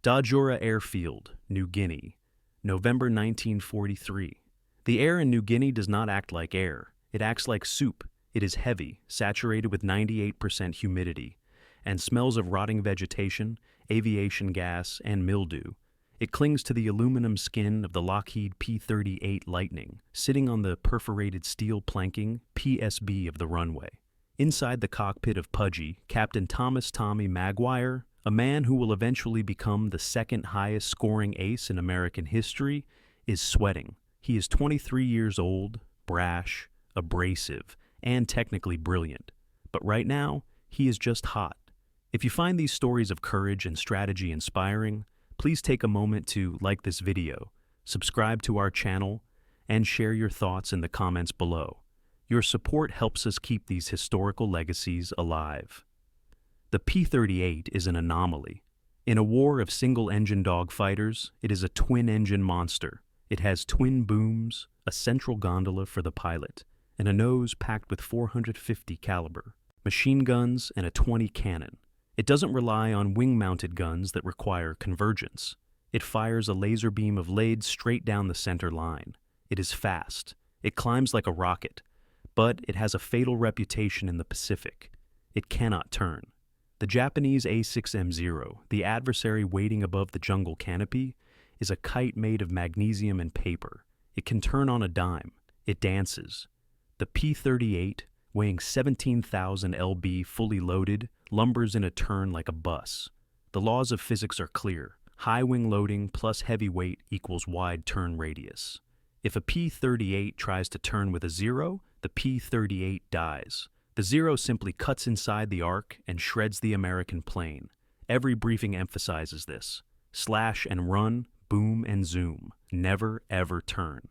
Dogfight Airfield, New Guinea, November 1943. The air in New Guinea does not act like air. It acts like soup. It is heavy, saturated with 98% humidity, and smells of rotting vegetation, aviation gas, and mildew. It clings to the aluminum skin of the Lockheed P-38 Lightning, sitting on the perforated steel planking, PSB, of the runway. Inside the cockpit of Pudgy, Captain Thomas "Tommy" Maguire, a man who will eventually become the second highest scoring ace in American history, is sweating. He is 23 years old, brash, abrasive, and technically brilliant. But right now, he is just hot. If you find these stories of courage and strategy inspiring, please take a moment to like this video, subscribe to our channel, and share your thoughts in the comments below. Your support helps us keep these historical legacies alive. The P-38 is an anomaly. In a war of single-engine dogfighters, it is a twin-engine monster. It has twin booms, a central gondola for the pilot, and a nose packed with 450 caliber, machine guns, and a 20 cannon. It doesn't rely on wing-mounted guns that require convergence. It fires a laser beam of lead straight down the center line. It is fast. It climbs like a rocket. But it has a fatal reputation in the Pacific. It cannot turn. The Japanese A6M0, the adversary waiting above the jungle canopy, is a kite made of magnesium and paper. It can turn on a dime. It dances. The P-38, weighing 17,000 lb fully loaded, lumbers in a turn like a bus. The laws of physics are clear. High wing loading plus heavy weight equals wide turn radius. If a P-38 tries to turn with a zero, the P-38 dies. The zero simply cuts inside the arc and shreds the American plane. Every briefing emphasizes this. Slash and run, boom and zoom. Never, ever turn.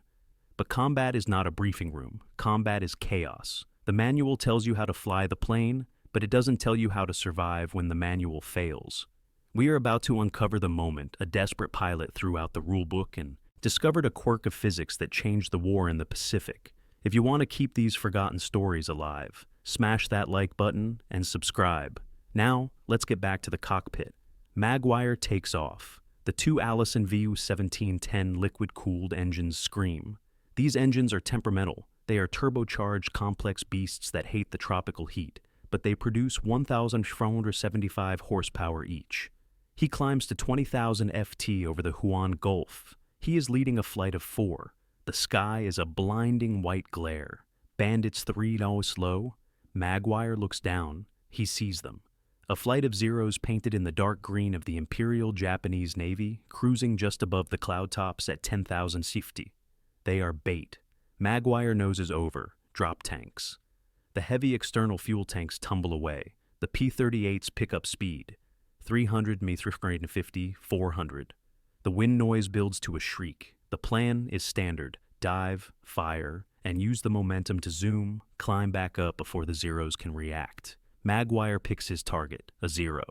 But combat is not a briefing room. Combat is chaos. The manual tells you how to fly the plane, but it doesn't tell you how to survive when the manual fails. We are about to uncover the moment a desperate pilot threw out the rulebook and discovered a quirk of physics that changed the war in the Pacific. If you want to keep these forgotten stories alive, smash that like button and subscribe. Now, let's get back to the cockpit. Maguire takes off. The two Allison VU-1710 liquid-cooled engines scream. These engines are temperamental. They are turbocharged complex beasts that hate the tropical heat, but they produce 1,475 horsepower each. He climbs to 20,000 FT over the Huon Gulf. He is leading a flight of 4. The sky is a blinding white glare. Bandits 3 slow. Maguire looks down. He sees them. A flight of Zeros painted in the dark green of the Imperial Japanese Navy, cruising just above the cloud tops at 10,000 CFT. They are bait. Maguire noses over. Drop tanks. The heavy external fuel tanks tumble away. The P-38s pick up speed. 300 350, 400. The wind noise builds to a shriek. The plan is standard. Dive, fire, and use the momentum to zoom, climb back up before the Zeros can react. Maguire picks his target, a Zero,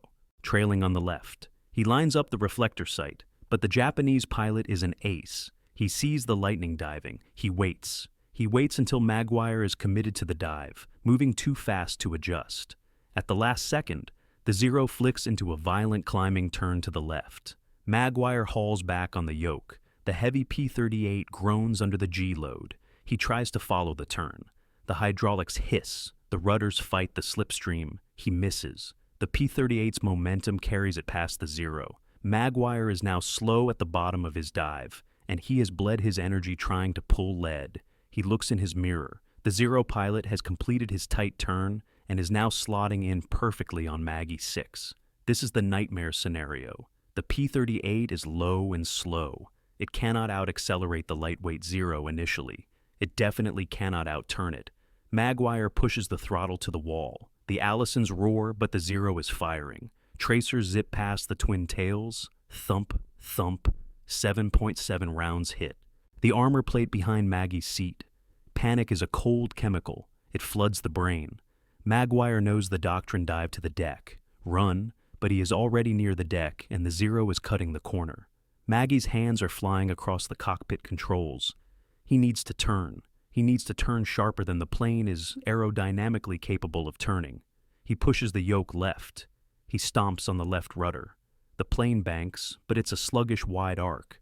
trailing on the left. He lines up the reflector sight, but the Japanese pilot is an ace. He sees the lightning diving. He waits. He waits until Maguire is committed to the dive, moving too fast to adjust. At the last second, the Zero flicks into a violent climbing turn to the left. Maguire hauls back on the yoke. The heavy P-38 groans under the G-load. He tries to follow the turn. The hydraulics hiss. The rudders fight the slipstream. He misses. The P-38's momentum carries it past the Zero. Maguire is now slow at the bottom of his dive, and he has bled his energy trying to pull lead. He looks in his mirror. The Zero pilot has completed his tight turn and is now slotting in perfectly on Maggie 6. This is the nightmare scenario. The P-38 is low and slow. It cannot out-accelerate the lightweight Zero initially. It definitely cannot out-turn it. Maguire pushes the throttle to the wall. The Allisons roar, but the Zero is firing. Tracers zip past the twin tails. Thump, thump. 7.7 rounds hit. The armor plate behind Maggie's seat. Panic is a cold chemical. It floods the brain. Maguire knows the doctrine dive to the deck. Run, but he is already near the deck, and the Zero is cutting the corner. Maggie's hands are flying across the cockpit controls. He needs to turn. He needs to turn sharper than the plane is aerodynamically capable of turning. He pushes the yoke left. He stomps on the left rudder. The plane banks, but it's a sluggish wide arc.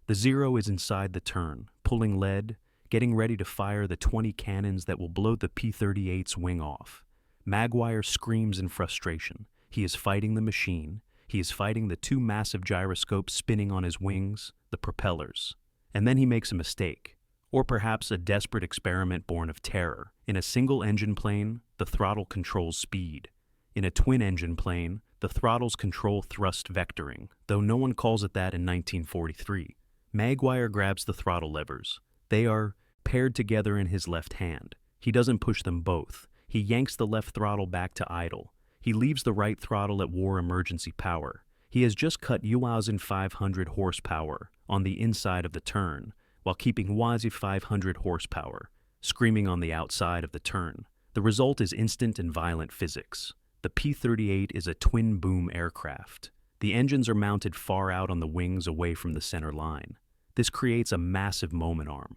The Zero is inside the turn, pulling lead, getting ready to fire the 20 cannons that will blow the P-38's wing off. Maguire screams in frustration. He is fighting the machine. He is fighting the two massive gyroscopes spinning on his wings, the propellers. And then he makes a mistake. Or perhaps a desperate experiment born of terror. In a single-engine plane, the throttle controls speed. In a twin-engine plane, the throttles control thrust vectoring, though no one calls it that in 1943. Maguire grabs the throttle levers. They are paired together in his left hand. He doesn't push them both. He yanks the left throttle back to idle. He leaves the right throttle at war emergency power. He has just cut 1,500 horsepower on the inside of the turn, while keeping 1,500 horsepower, screaming on the outside of the turn. The result is instant and violent physics. The P-38 is a twin-boom aircraft. The engines are mounted far out on the wings away from the center line. This creates a massive moment arm.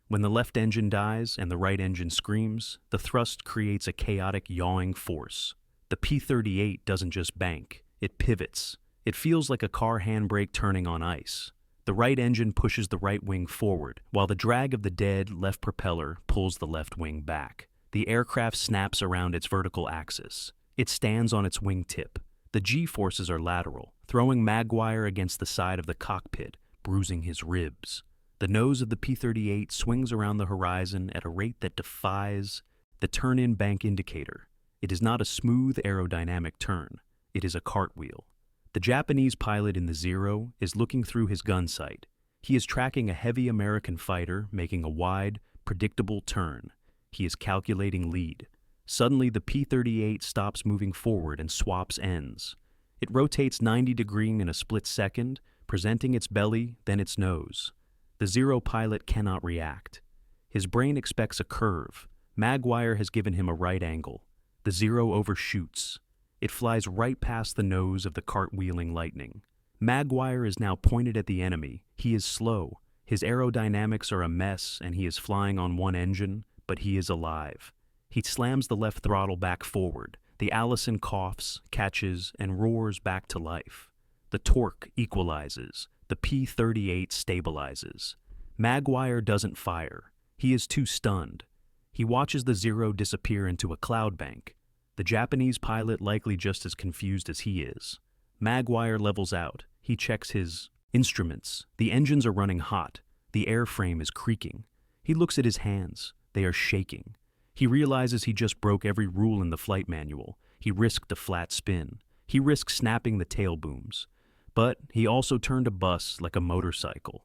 When the left engine dies and the right engine screams, the thrust creates a chaotic yawing force. The P-38 doesn't just bank, it pivots. It feels like a car handbrake turning on ice. The right engine pushes the right wing forward, while the drag of the dead left propeller pulls the left wing back. The aircraft snaps around its vertical axis. It stands on its wingtip. The G-forces are lateral, throwing Maguire against the side of the cockpit, bruising his ribs. The nose of the P-38 swings around the horizon at a rate that defies the turn-in bank indicator. It is not a smooth aerodynamic turn. It is a cartwheel. The Japanese pilot in the Zero is looking through his gun sight. He is tracking a heavy American fighter making a wide, predictable turn. He is calculating lead. Suddenly, the P-38 stops moving forward and swaps ends. It rotates 90 degrees in a split second, presenting its belly, then its nose. The Zero pilot cannot react. His brain expects a curve. Maguire has given him a right angle. The Zero overshoots. It flies right past the nose of the cartwheeling Lightning. Maguire is now pointed at the enemy. He is slow. His aerodynamics are a mess, and he is flying on one engine, but he is alive. He slams the left throttle back forward. The Allison coughs, catches, and roars back to life. The torque equalizes. The P-38 stabilizes. Maguire doesn't fire. He is too stunned. He watches the Zero disappear into a cloud bank. The Japanese pilot likely just as confused as he is. Maguire levels out. He checks his instruments. The engines are running hot. The airframe is creaking. He looks at his hands. They are shaking. He realizes he just broke every rule in the flight manual. He risked a flat spin. He risked snapping the tail booms. But he also turned a bus like a motorcycle.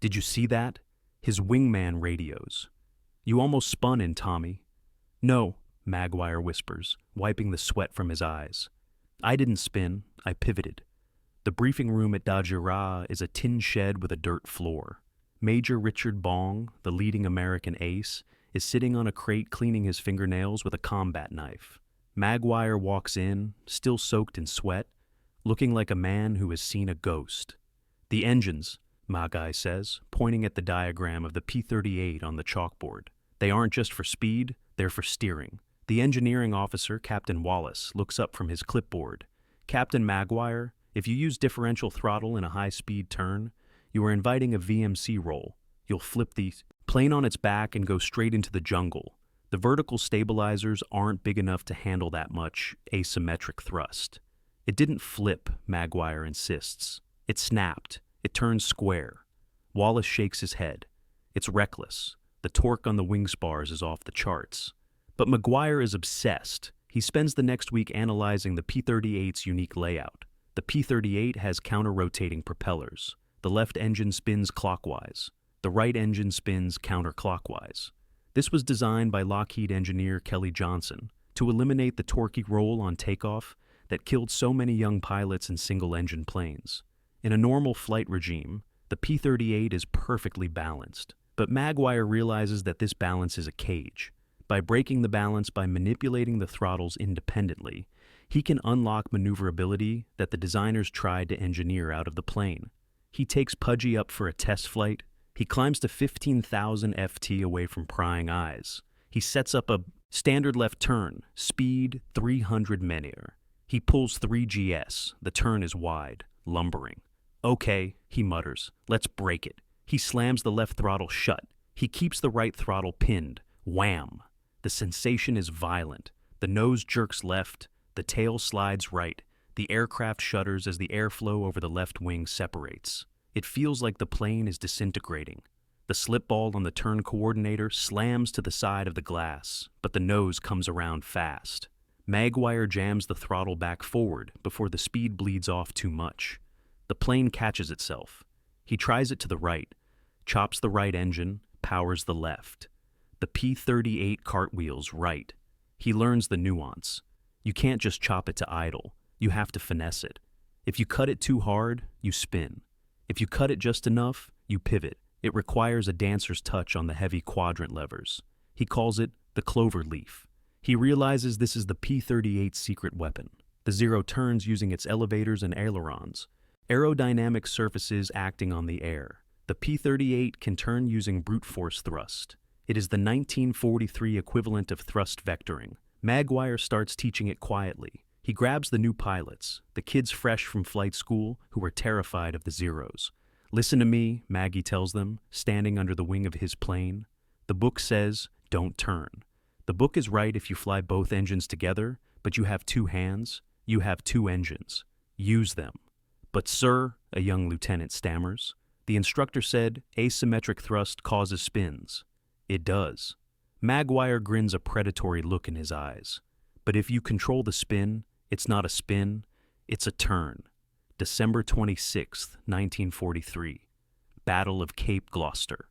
Did you see that? His wingman radios. You almost spun in, Tommy. No, Maguire whispers, wiping the sweat from his eyes. I didn't spin. I pivoted. The briefing room at WWII is a tin shed with a dirt floor. Major Richard Bong, the leading American ace, is sitting on a crate cleaning his fingernails with a combat knife. Maguire walks in, still soaked in sweat, looking like a man who has seen a ghost. The engines, Maguire says, pointing at the diagram of the P-38 on the chalkboard. They aren't just for speed, they're for steering. The engineering officer, Captain Wallace, looks up from his clipboard. Captain Maguire, if you use differential throttle in a high-speed turn, you are inviting a VMC roll. You'll flip the plane on its back and go straight into the jungle. The vertical stabilizers aren't big enough to handle that much asymmetric thrust. It didn't flip, Maguire insists. It snapped. It turned square. Wallace shakes his head. It's reckless. The torque on the wing spars is off the charts. But Maguire is obsessed. He spends the next week analyzing the P-38's unique layout. The P-38 has counter-rotating propellers. The left engine spins clockwise. The right engine spins counterclockwise. This was designed by Lockheed engineer Kelly Johnson to eliminate the torquey roll on takeoff that killed so many young pilots in single-engine planes. In a normal flight regime, the P-38 is perfectly balanced, but Maguire realizes that this balance is a cage. By breaking the balance by manipulating the throttles independently, he can unlock maneuverability that the designers tried to engineer out of the plane. He takes Pudgy up for a test flight. He climbs to 15,000 FT away from prying eyes. He sets up a standard left turn, speed 300 menir. He pulls 3 GS. The turn is wide. lumbering. "Okay," he mutters. "Let's break it." He slams the left throttle shut. He keeps the right throttle pinned. Wham! The sensation is violent. The nose jerks left. The tail slides right. The aircraft shudders as the airflow over the left wing separates. It feels like the plane is disintegrating. The slip ball on the turn coordinator slams to the side of the glass, but the nose comes around fast. Maguire jams the throttle back forward before the speed bleeds off too much. The plane catches itself. He tries it to the right, chops the right engine, powers the left. The P-38 cartwheels right. He learns the nuance. You can't just chop it to idle. You have to finesse it. If you cut it too hard, you spin. If you cut it just enough, you pivot. It requires a dancer's touch on the heavy quadrant levers. He calls it the clover leaf. He realizes this is the P-38's secret weapon. The Zero turns using its elevators and ailerons, aerodynamic surfaces acting on the air. The P-38 can turn using brute force thrust. It is the 1943 equivalent of thrust vectoring. Maguire starts teaching it quietly. He grabs the new pilots, the kids fresh from flight school who are terrified of the Zeros. "Listen to me," Maggie tells them, standing under the wing of his plane. "The book says, don't turn. The book is right if you fly both engines together, but you have two hands, you have two engines. Use them." "But sir," a young lieutenant stammers, "the instructor said asymmetric thrust causes spins." "It does." Maguire grins a predatory look in his eyes. "But if you control the spin, it's not a spin, it's a turn." December 26, 1943. Battle of Cape Gloucester.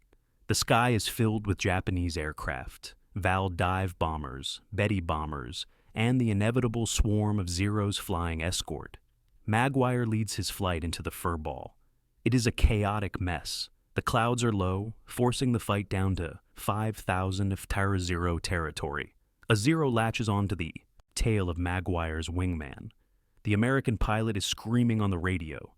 The sky is filled with Japanese aircraft, Val dive bombers, Betty bombers, and the inevitable swarm of Zeros flying escort. Maguire leads his flight into the furball. It is a chaotic mess. The clouds are low, forcing the fight down to 5,000 of Terra Zero territory. A Zero latches onto the tail of Maguire's wingman. The American pilot is screaming on the radio.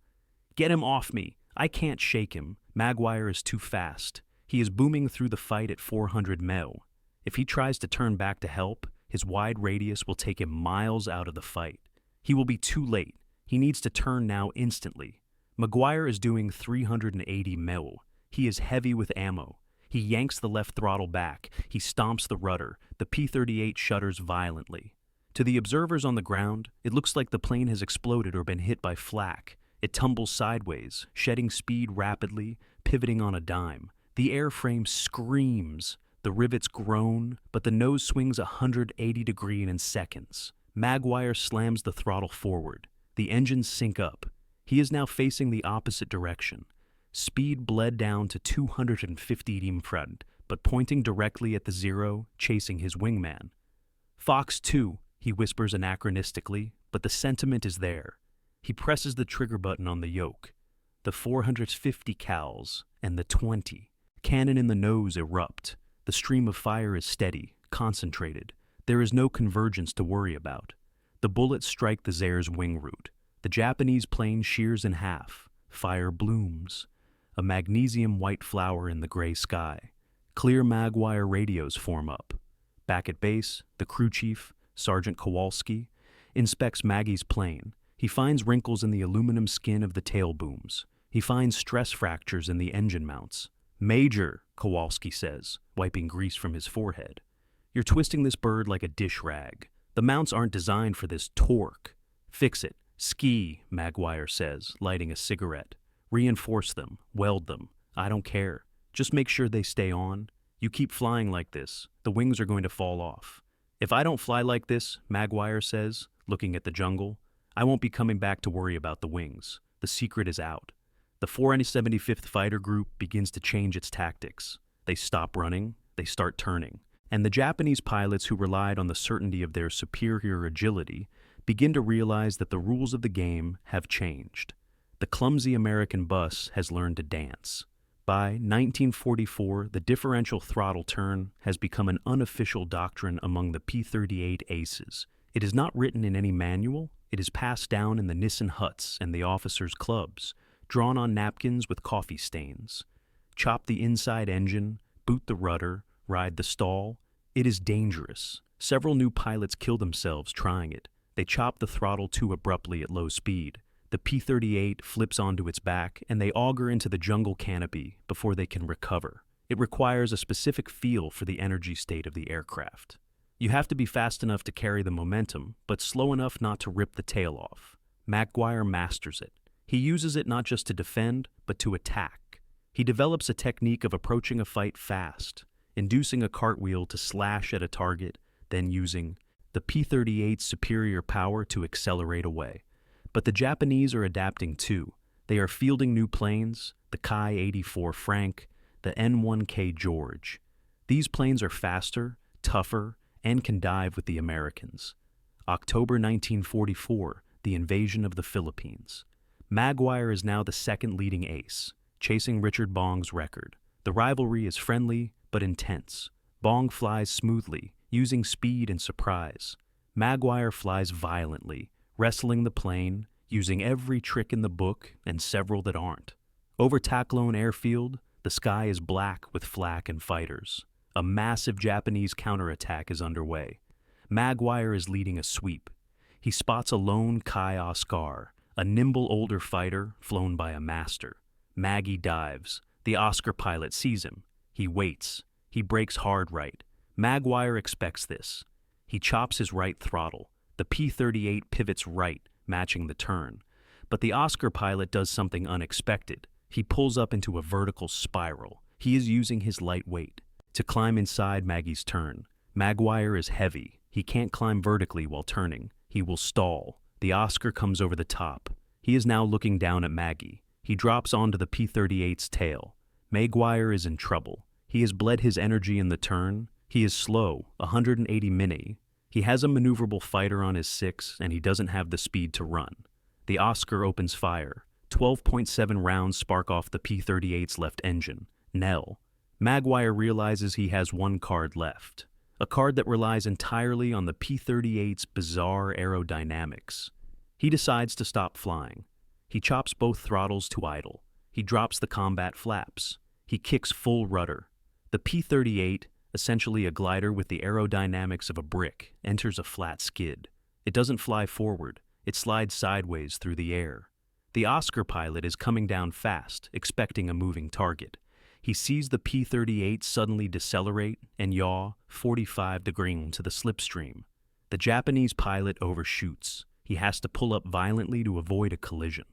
"Get him off me! I can't shake him. Maguire is too fast. He is booming through the fight at 400 mil. If he tries to turn back to help, his wide radius will take him miles out of the fight. He will be too late. He needs to turn now instantly." Maguire is doing 380 mil. He is heavy with ammo. He yanks the left throttle back. He stomps the rudder. The P-38 shudders violently. To the observers on the ground, it looks like the plane has exploded or been hit by flak. It tumbles sideways, shedding speed rapidly, pivoting on a dime. The airframe screams. The rivets groan, but the nose swings 180 degrees in seconds. Maguire slams the throttle forward. The engines sync up. He is now facing the opposite direction. Speed bled down to 250 in front, but pointing directly at the Zero, chasing his wingman. "Fox 2, he whispers anachronistically, but the sentiment is there. He presses the trigger button on the yoke. The 450 cals and the 20. Cannon in the nose erupt. The stream of fire is steady, concentrated. There is no convergence to worry about. The bullets strike the Zare's wing root. The Japanese plane shears in half. Fire blooms. A magnesium white flower in the gray sky. Clear Maguire radios form up. Back at base, the crew chief, Sergeant Kowalski, inspects Maggie's plane. He finds wrinkles in the aluminum skin of the tail booms. He finds stress fractures in the engine mounts. "Major," Kowalski says, wiping grease from his forehead, "you're twisting this bird like a dish rag. The mounts aren't designed for this torque." "Fix it. Ski," Maguire says, lighting a cigarette. "Reinforce them. Weld them. I don't care. Just make sure they stay on. You keep flying like this, the wings are going to fall off." "If I don't fly like this," Maguire says, looking at the jungle, "I won't be coming back to worry about the wings. The secret is out." The 475th Fighter Group begins to change its tactics. They stop running, they start turning. And the Japanese pilots who relied on the certainty of their superior agility begin to realize that the rules of the game have changed. The clumsy American bus has learned to dance. By 1944, the differential throttle turn has become an unofficial doctrine among the P-38 aces. It is not written in any manual. It is passed down in the Nissen huts and the officers' clubs, drawn on napkins with coffee stains. Chop the inside engine, boot the rudder, ride the stall. It is dangerous. Several new pilots kill themselves trying it. They chop the throttle too abruptly at low speed. The P-38 flips onto its back, and they auger into the jungle canopy before they can recover. It requires a specific feel for the energy state of the aircraft. You have to be fast enough to carry the momentum, but slow enough not to rip the tail off. Maguire masters it. He uses it not just to defend, but to attack. He develops a technique of approaching a fight fast, inducing a cartwheel to slash at a target, then using the P-38's superior power to accelerate away. But the Japanese are adapting too. They are fielding new planes, the Ki-84 Frank, the N-1K George. These planes are faster, tougher, and can dive with the Americans. October 1944, the invasion of the Philippines. Maguire is now the second leading ace, chasing Richard Bong's record. The rivalry is friendly but intense. Bong flies smoothly, using speed and surprise. Maguire flies violently, wrestling the plane, using every trick in the book and several that aren't. Over Tacloban Airfield, the sky is black with flak and fighters. A massive Japanese counterattack is underway. Maguire is leading a sweep. He spots a lone Kai Oscar, a nimble older fighter flown by a master. Maggie dives. The Oscar pilot sees him. He waits. He brakes hard right. Maguire expects this. He chops his right throttle. The P-38 pivots right, matching the turn. But the Oscar pilot does something unexpected. He pulls up into a vertical spiral. He is using his light weight to climb inside Maggie's turn. Maguire is heavy. He can't climb vertically while turning. He will stall. The Oscar comes over the top. He is now looking down at Maggie. He drops onto the P-38's tail. Maguire is in trouble. He has bled his energy in the turn. He is slow, 180 mini. He has a maneuverable fighter on his 6, and he doesn't have the speed to run. The Oscar opens fire. 12.7 rounds spark off the P-38's left engine. Nell. Maguire realizes he has one card left. A card that relies entirely on the P-38's bizarre aerodynamics. He decides to stop flying. He chops both throttles to idle. He drops the combat flaps. He kicks full rudder. The P-38, essentially a glider with the aerodynamics of a brick, enters a flat skid. It doesn't fly forward. It slides sideways through the air. The Oscar pilot is coming down fast, expecting a moving target. He sees the P-38 suddenly decelerate and yaw 45 degrees to the slipstream. The Japanese pilot overshoots. He has to pull up violently to avoid a collision.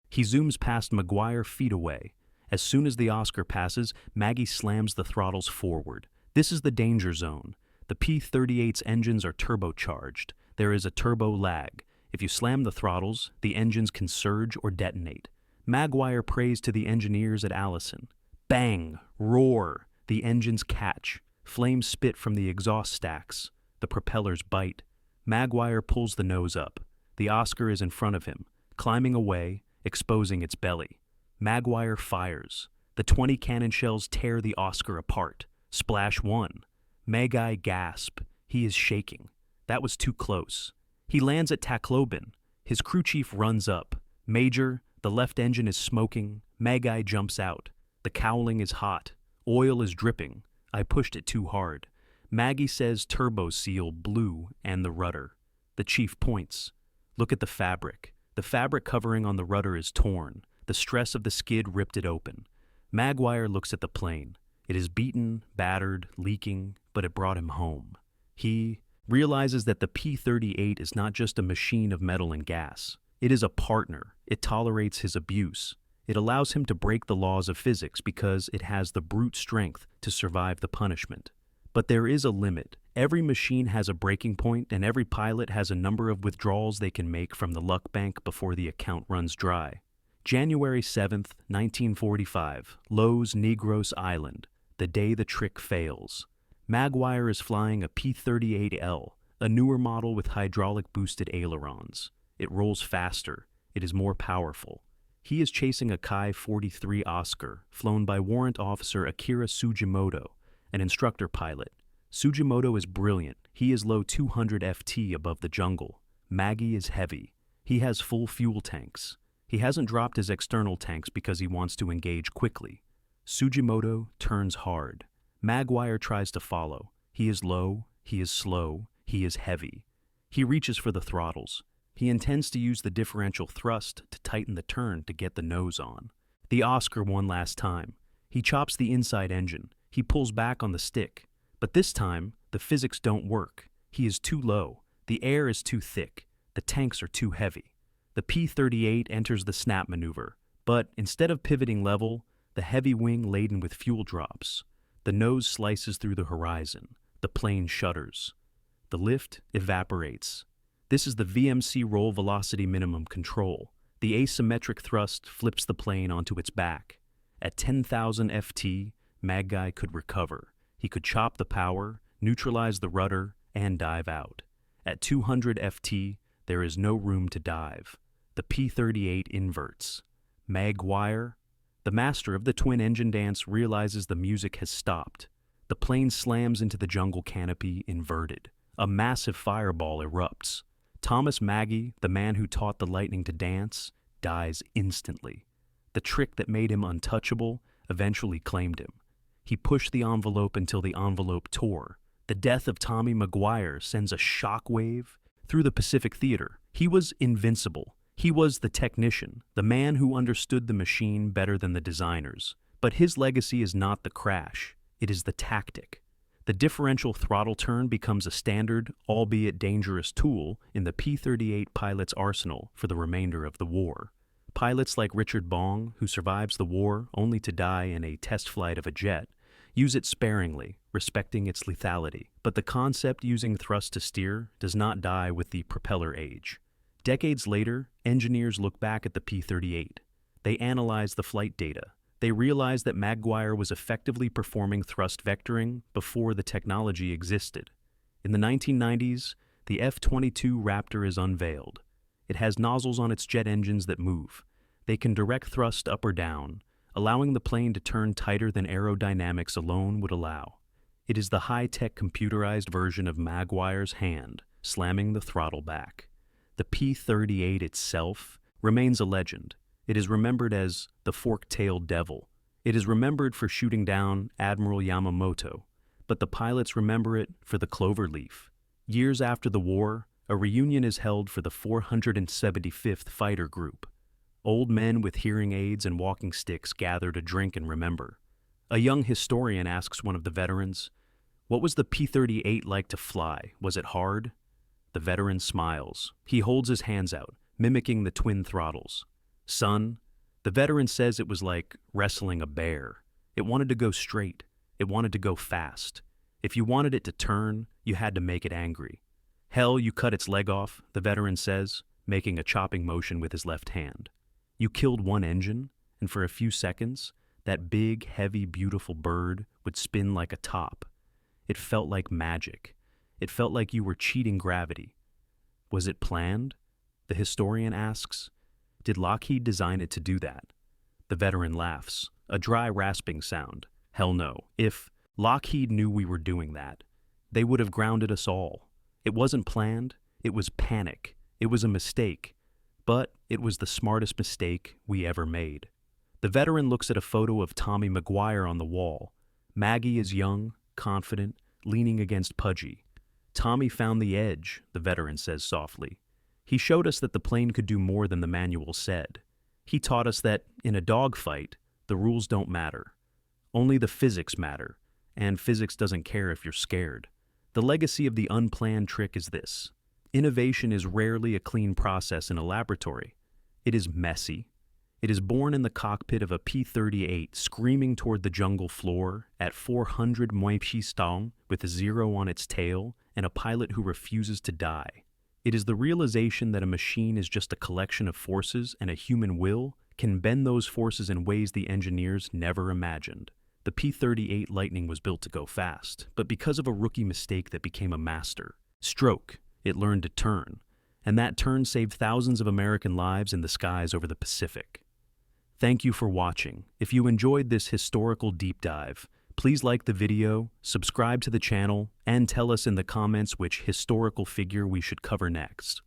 He zooms past Maguire feet away. As soon as the Oscar passes, Maggie slams the throttles forward. This is the danger zone. The P-38's engines are turbocharged. There is a turbo lag. If you slam the throttles, the engines can surge or detonate. Maguire prays to the engineers at Allison. Bang! Roar! The engines catch. Flames spit from the exhaust stacks. The propellers bite. Maguire pulls the nose up. The Oscar is in front of him, climbing away, exposing its belly. Maguire fires. The 20 cannon shells tear the Oscar apart. Splash 1. Magi gasp. He is shaking. That was too close. He lands at Tacloban. His crew chief runs up. Major, the left engine is smoking. Magi jumps out. The cowling is hot. Oil is dripping. I pushed it too hard. Maggie says turbo seal blew and the rudder. The chief points. Look at the fabric. The fabric covering on the rudder is torn. The stress of the skid ripped it open. Maguire looks at the plane. It is beaten, battered, leaking, but it brought him home. He realizes that the P-38 is not just a machine of metal and gas. It is a partner. It tolerates his abuse. It allows him to break the laws of physics because it has the brute strength to survive the punishment. But there is a limit. Every machine has a breaking point, and every pilot has a number of withdrawals they can make from the luck bank before the account runs dry. January 7th, 1945, Los Negros Island, the day the trick fails. Maguire is flying a P-38L, a newer model with hydraulic-boosted ailerons. It rolls faster. It is more powerful. He is chasing a Ki-43 Oscar, flown by Warrant Officer Akira Sugimoto, an instructor pilot. Sugimoto is brilliant. He is low 200 FT above the jungle. Maggie is heavy. He has full fuel tanks. He hasn't dropped his external tanks because he wants to engage quickly. Sugimoto turns hard. Maguire tries to follow. He is low, he is slow, he is heavy. He reaches for the throttles. He intends to use the differential thrust to tighten the turn to get the nose on. The Oscar one last time. He chops the inside engine. He pulls back on the stick. But this time, the physics don't work. He is too low. The air is too thick. The tanks are too heavy. The P-38 enters the snap maneuver. But instead of pivoting level, the heavy wing laden with fuel drops. The nose slices through the horizon. The plane shudders. The lift evaporates. This is the VMC roll velocity minimum control. The asymmetric thrust flips the plane onto its back. At 10,000 FT, Magguy could recover. He could chop the power, neutralize the rudder, and dive out. At 200 FT, there is no room to dive. The P-38 inverts. Maguire, the master of the twin-engine dance, realizes the music has stopped. The plane slams into the jungle canopy inverted. A massive fireball erupts. Thomas Maggie, the man who taught the lightning to dance, dies instantly. The trick that made him untouchable eventually claimed him. He pushed the envelope until the envelope tore. The death of Tommy Maguire sends a shockwave through the Pacific Theater. He was invincible. He was the technician, the man who understood the machine better than the designers. But his legacy is not the crash. It is the tactic. The differential throttle turn becomes a standard, albeit dangerous tool in the P-38 pilot's arsenal for the remainder of the war. Pilots like Richard Bong, who survives the war only to die in a test flight of a jet, use it sparingly, respecting its lethality. But the concept using thrust to steer does not die with the propeller age. Decades later, engineers look back at the P-38. They analyze the flight data. They realize that Maguire was effectively performing thrust vectoring before the technology existed. In the 1990s, the F-22 Raptor is unveiled. It has nozzles on its jet engines that move. They can direct thrust up or down, allowing the plane to turn tighter than aerodynamics alone would allow. It is the high-tech computerized version of Maguire's hand, slamming the throttle back. The P-38 itself remains a legend. It is remembered as the fork-tailed devil. It is remembered for shooting down Admiral Yamamoto, but the pilots remember it for the clover leaf. Years after the war, a reunion is held for the 475th Fighter Group. Old men with hearing aids and walking sticks gather to drink and remember. A young historian asks one of the veterans, "What was the P-38 like to fly? Was it hard?" The veteran smiles. He holds his hands out, mimicking the twin throttles. "Son," the veteran says, "it was like wrestling a bear. It wanted to go straight. It wanted to go fast. If you wanted it to turn, you had to make it angry. Hell, you cut its leg off," the veteran says, making a chopping motion with his left hand. "You killed one engine, and for a few seconds, that big, heavy, beautiful bird would spin like a top. It felt like magic. It felt like you were cheating gravity. Was it planned?" the historian asks. "Did Lockheed design it to do that?" The veteran laughs, a dry rasping sound. "Hell no. If Lockheed knew we were doing that, they would have grounded us all. It wasn't planned. It was panic. It was a mistake. But it was the smartest mistake we ever made." The veteran looks at a photo of Tommy Maguire on the wall. Maggie is young, confident, leaning against Pudgy. "Tommy found the edge," the veteran says softly. "He showed us that the plane could do more than the manual said. He taught us that, in a dogfight, the rules don't matter. Only the physics matter, and physics doesn't care if you're scared." The legacy of the unplanned trick is this. Innovation is rarely a clean process in a laboratory. It is messy. It is born in the cockpit of a P-38 screaming toward the jungle floor at 400 mph with a 0 on its tail and a pilot who refuses to die. It is the realization that a machine is just a collection of forces and a human will can bend those forces in ways the engineers never imagined. The P-38 Lightning was built to go fast, but because of a rookie mistake that became a master. Stroke, it learned to turn, and that turn saved thousands of American lives in the skies over the Pacific. Thank you for watching. If you enjoyed this historical deep dive, please like the video, subscribe to the channel, and tell us in the comments which historical figure we should cover next.